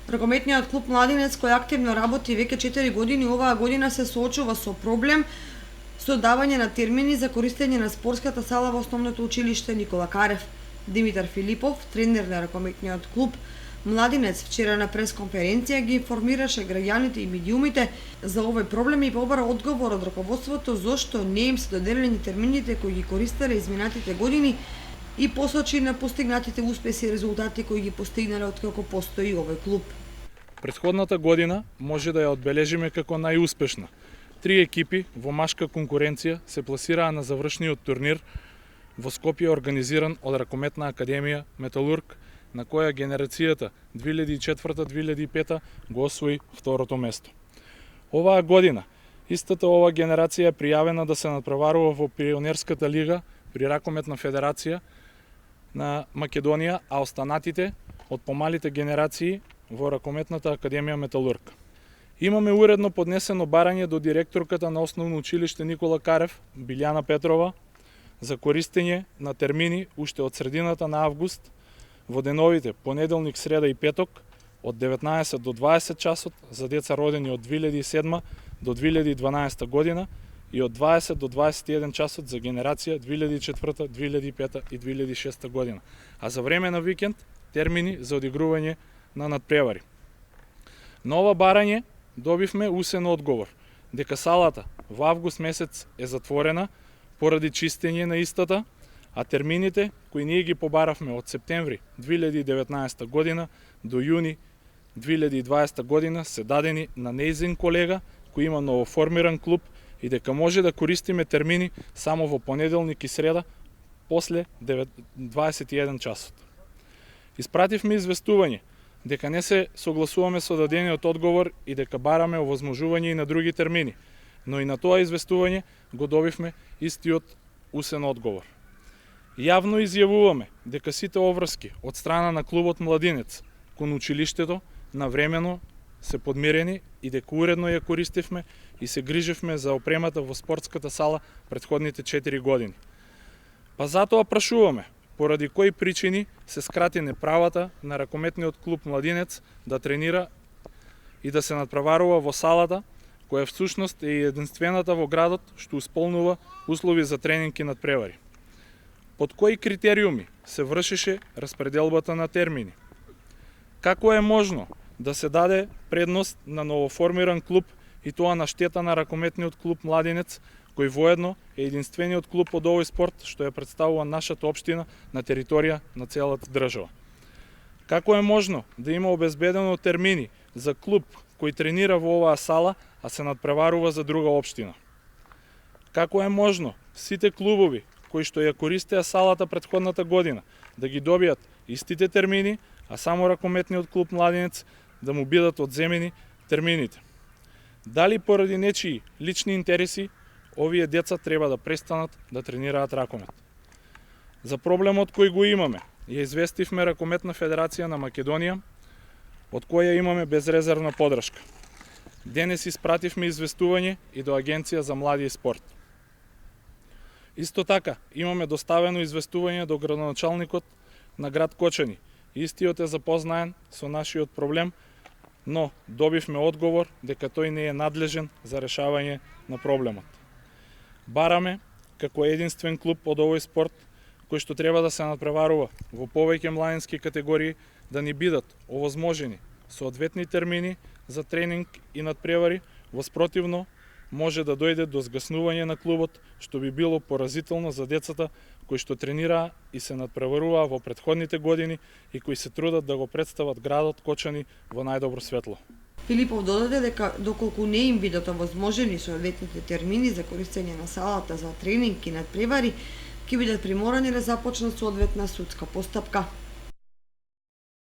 Ракометниот клуб Младинец, кој активно работи веќе 4 години, оваа година се соочува со проблем со давање на термини за користење на спортската сала во основното училиште Никола Карев. Димитар Филипов, тренер на ракометниот клуб Младинец, вчера на пресконференција ги информираше граѓаните и медиумите за овој проблем и побара одговор од раководството зошто не им се доделени термините кои ги користеле изминатите години и посочи на постигнатите успеси и резултати кои ги постигнале откако постои овој клуб. Претходната година може да ја одбележиме како најуспешна. 3 екипи во машка конкуренција се пласираа на завршниот турнир во Скопје, организиран од Ракометна академија Металург, на која генерацијата 2004-2005 го освои второто место. Оваа година истата ова генерација е пријавена да се надпреварува во Пионерската лига при Ракометна федерација на Македонија, а останатите од помалите генерации во Ракометната академија Металург. Имаме уредно поднесено барање до директорката на Основно училиште Никола Карев, Билјана Петрова, за користење на термини уште од средината на август во деновите понеделник, среда и петок од 19 до 20 часот за деца родени од 2007 до 2012 година и од 20 до 21 часот за генерација 2004, 2005 и 2006 година. А за време на викенд термини за одигрување на надпревари. На ова барање добивме усен одговор дека салата во август месец е затворена поради чистење на истата, а термините кои ние ги побаравме од септември 2019 година до јуни 2020 година се дадени на нејзин колега кој има новоформиран клуб и дека може да користиме термини само во понеделник и среда после 21 часот. Испративме известување дека не се согласуваме со дадениот одговор и дека бараме овозможување и на други термини, но и на тоа известување го добивме истиот усен одговор. Јавно изјавуваме дека сите обврски од страна на клубот Младинец кон училиштето навремено се подмирени и дека уредно ја користивме и се грижевме за опремата во спортската сала претходните 4 години. Па затоа прашуваме, поради кои причини се скрати неправата на ракометниот клуб Младинец да тренира и да се надпреварува во салата, која всушност е единствената во градот што исполнува услови за тренинг и надпревари. Под кои критериуми се вршеше распределбата на термини? Како е можно да се даде предност на новоформиран клуб и тоа на штета на ракометниот клуб Младинец, кој воедно е единствениот клуб од овој спорт што ја представува нашата општина на територија на целата држава? Како е можно да има обезбедено термини за клуб кој тренира во оваа сала, а се надпреварува за друга општина? Како е можно сите клубови кои што ја користеа салата претходната година да ги добијат истите термини, а само ракометниот клуб Младинец да му бидат одземени термините? Дали поради нечии лични интереси овие деца треба да престанат да тренираат ракомет? За проблемот кој го имаме, ја известивме Ракометна федерација на Македонија, од која имаме безрезервна подршка. Денес испративме известување и до Агенција за млади и спорт. Исто така, имаме доставено известување до градоначалникот на град Кочани. Истиот е запознаен со нашиот проблем, но добивме одговор дека тој не е надлежен за решавање на проблемот. Бараме, како единствен клуб од овој спорт, кој што треба да се надпреварува во повеќе младински категории, да ни бидат овозможени соодветни термини за тренинг и надпревари, воспротивно може да дојде до згаснување на клубот, што би било поразително за децата кои што тренираа и се надпреваруваа во претходните години и кои се трудат да го представат градот Кочани во најдобро светло. Филипов додаде дека доколку не им бидат овозможени соодветните термини за користење на салата за тренинг и надпревари, ќе бидат приморани да започнат соодветна судска постапка.